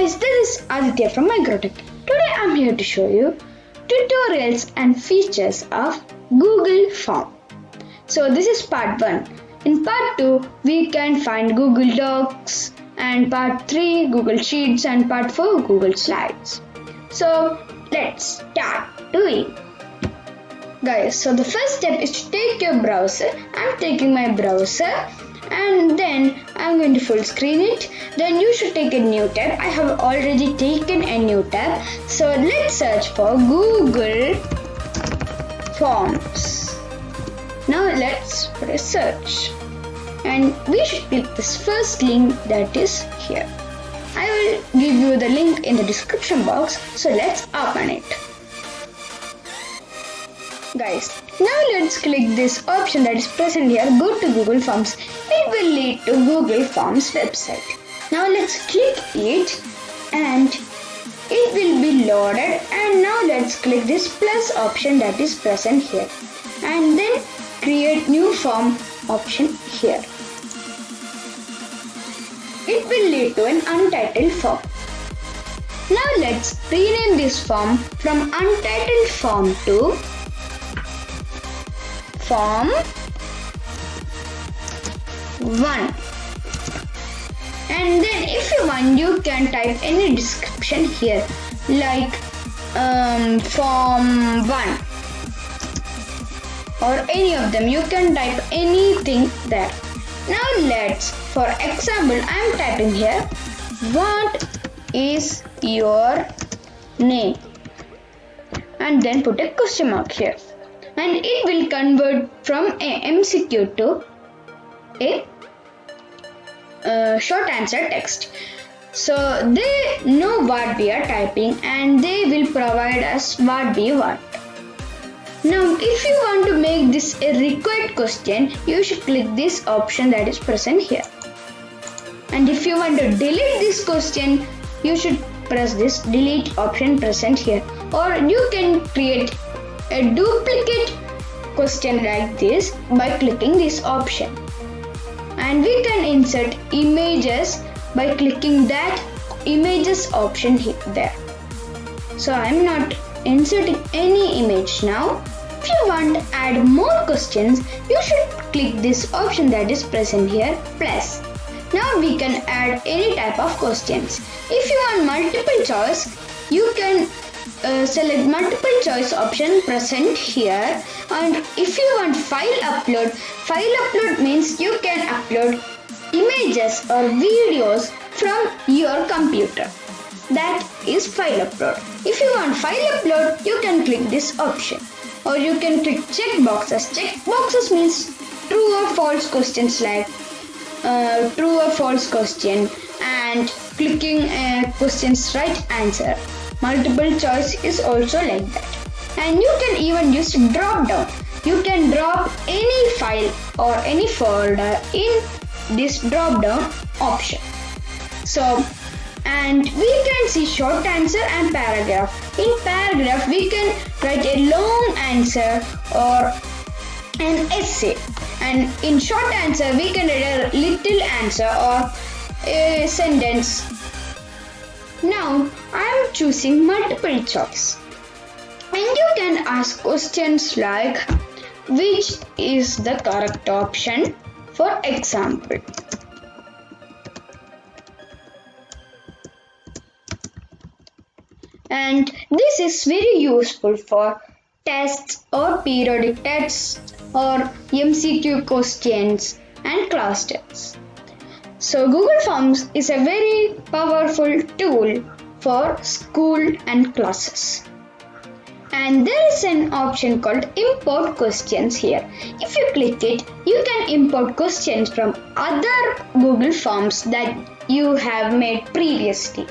guys, this is Aditya from Microtech. Today I'm here to show you tutorials and features of Google Form. So this is part 1. In part 2 we can find Google Docs, and part 3 Google Sheets, and part 4 Google Slides. So let's start doing. Guys, so the first step is to take your browser. I'm taking my browser and then I'm going to full screen it. Then you should take a new tab. I have already taken a new tab. So let's search for Google Forms. Now let's press search. And we should click this first link that is here. I will give you the link in the description box. So let's open it. Guys, now let's click this option that is present here. Go to Google Forms. It will lead to Google Forms website. Now let's click it and it will be loaded. And now let's click this plus option that is present here. And then create new form option here. It will lead to an untitled form. Now let's rename this form from untitled form to Form 1. And then if you want, you can type any description here like Form 1 or any of them. You can type anything there. Now let's, for example, I'm typing here, what is your name? And then put a question mark here. And it will convert from a MCQ to a short answer text. So they know what we are typing and they will provide us what we want. Now if you want to make this a required question, you should click this option that is present here. And if you want to delete this question, you should press this delete option present here. Or you can create a duplicate question like this by clicking this option. And we can insert images by clicking that images option there. So I am not inserting any image now. If you want to add more questions, you should click this option that is present here, plus. Now we can add any type of questions. If you want multiple choice, you can select multiple choice option present here. And if you want file upload means you can upload images or videos from your computer. That is file upload. If you want file upload, you can click this option. Or you can click checkboxes. Checkboxes means true or false questions like true or false question, and clicking questions right answer. Multiple choice is also like that. And you can even use drop down. You can drop any file or any folder in this drop down option. So, and we can see short answer and paragraph. In paragraph, we can write a long answer or an essay. And in short answer, we can write a little answer or a sentence. Now, I am choosing multiple choice. And you can ask questions like, which is the correct option, for example. And this is very useful for tests or periodic tests or MCQ questions and class tests. So Google Forms is a very powerful tool for school and classes. And there is an option called import questions here. If you click it, you can import questions from other Google Forms that you have made previously.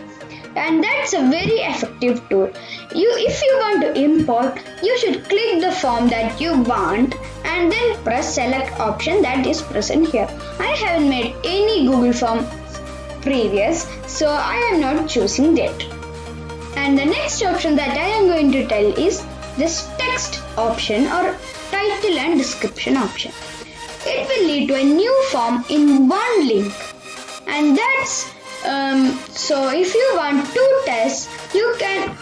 And that's a very effective tool. If you want to import, you should click the form that you want and then press select option that is present here. I haven't made any Google Form previous, so I am not choosing that. And the next option that I am going to tell is this text option or title and description option. It will lead to a new form in one link, and that's So if you want two tests, you can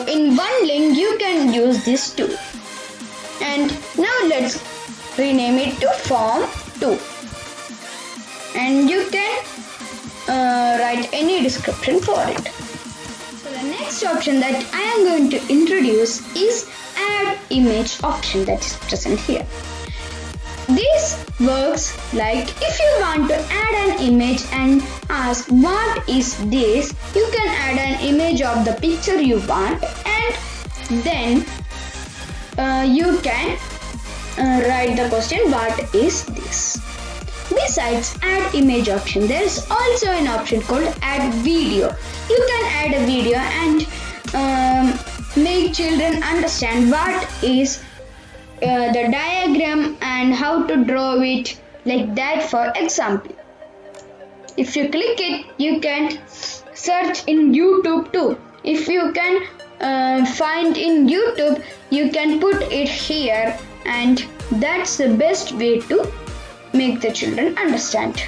in one link you can use this too. And now let's rename it to form 2, and you can write any description for it. So the next option that I am going to introduce is add image option that is present here. This works like if you want to add an image and ask what is this, you can add an image of the picture you want, and then you can write the question what is this. Besides add image option, there is also an option called add video. You can add a video and make children understand what is the diagram and how to draw it, like that. For example, if you click it, you can search in YouTube too. If you can find in YouTube, you can put it here, and that's the best way to make the children understand.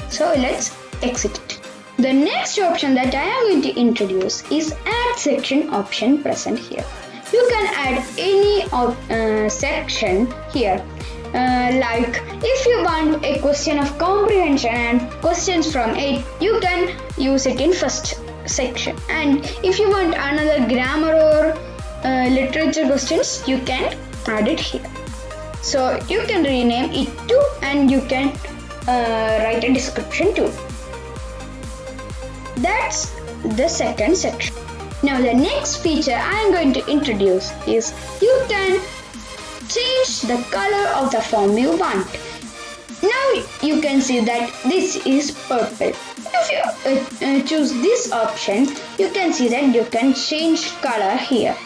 So let's exit it. The next option that I am going to introduce is add section option present here. You can add any section here. Like if you want a question of comprehension and questions from it, you can use it in first section. And if you want another grammar or literature questions, you can add it here. So you can rename it too, and you can write a description too. That's the second section. Now the next feature I am going to introduce is you can change the color of the form you want. Now you can see that this is purple. If you choose this option, you can see that you can change color here.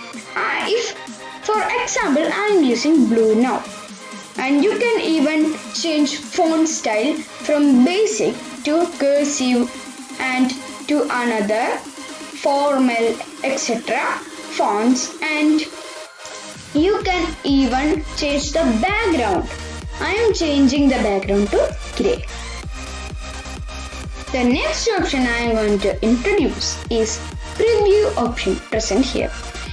If for example I am using blue now, and you can even change font style from basic to cursive and to another formal etc. fonts, and you can even change the background. I am changing the background to grey. The next option I am going to introduce is preview option present here.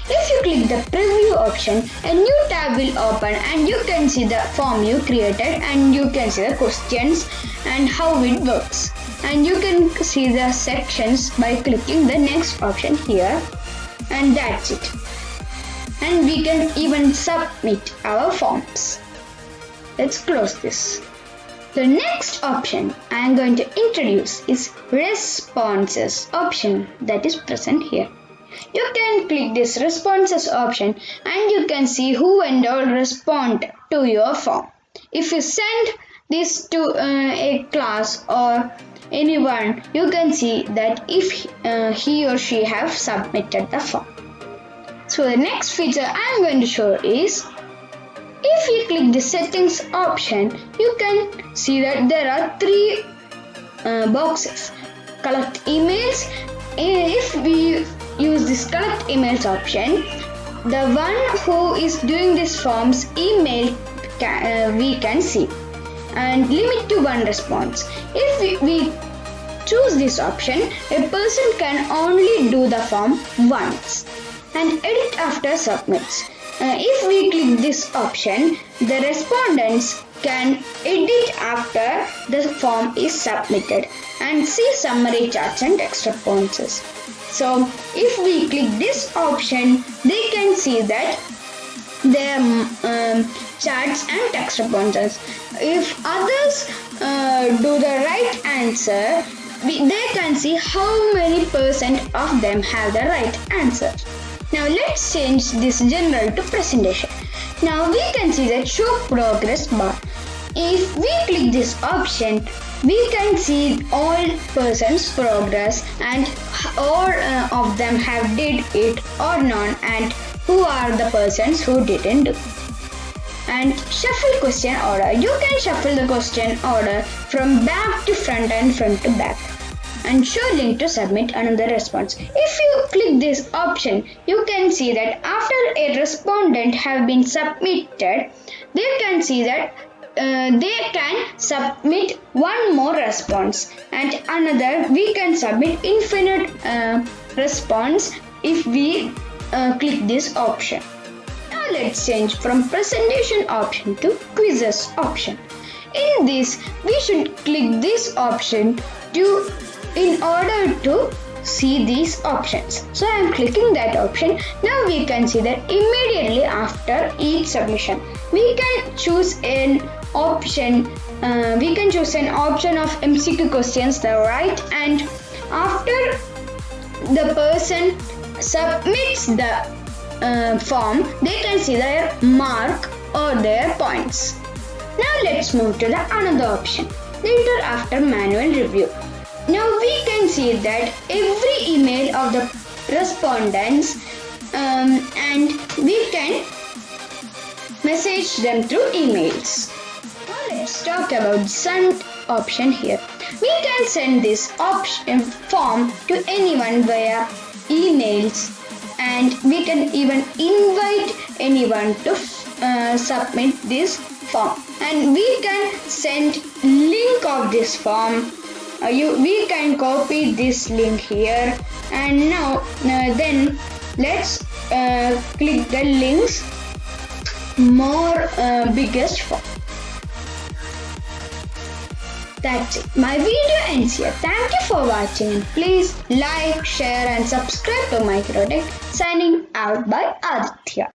If you click the preview option, a new tab will open and you can see the form you created, and you can see the questions and how it works. And you can see the sections by clicking the next option here, and that's it. And we can even submit our forms. Let's close this. The next option I am going to introduce is responses option that is present here. You can click this responses option and you can see who and all respond to your form. If you send this to a class or anyone, you can see that if he or she have submitted the form. So the next feature I am going to show is, if you click the settings option, you can see that there are three boxes. Collect emails. If we use this collect emails option, the one who is doing this form's email we can see, and limit to one response. If we choose this option, a person can only do the form once and edit after submits. If we click this option, the respondents can edit after the form is submitted and see summary charts and text responses. So if we click this option, they can see that their charts and text responses. If others do the right answer, they can see how many percent of them have the right answer. Now let's change this general to presentation. Now we can see that show progress bar. If we click this option, we can see all persons progress and all of them have did it or none, and who are the persons who didn't do. And shuffle question order. You can shuffle the question order from back to front and front to back. And show link to submit another response. If you click this option, you can see that after a respondent have been submitted, they can see that they can submit one more response, and another we can submit infinite response if we click this option. Now let's change from presentation option to quizzes option. In this, we should click this option in order to see these options. So I am clicking that option. Now we can see that immediately after each submission, we can choose an option. We can choose an option of MCQ questions, the right, and after the person submits the form, they can see their mark or their points. Now let's move to the another option, later after manual review. Now we can see that every email of the respondents and we can message them through emails. Now let's talk about send option here. We can send this option form to anyone via emails, and we can even invite anyone to submit this form, and we can send link of this form. We can copy this link here, and now then let's click the links more biggest form. That's it. My video ends here. Thank you for watching, and please like, share and subscribe to Microtech. Signing out by Aditya.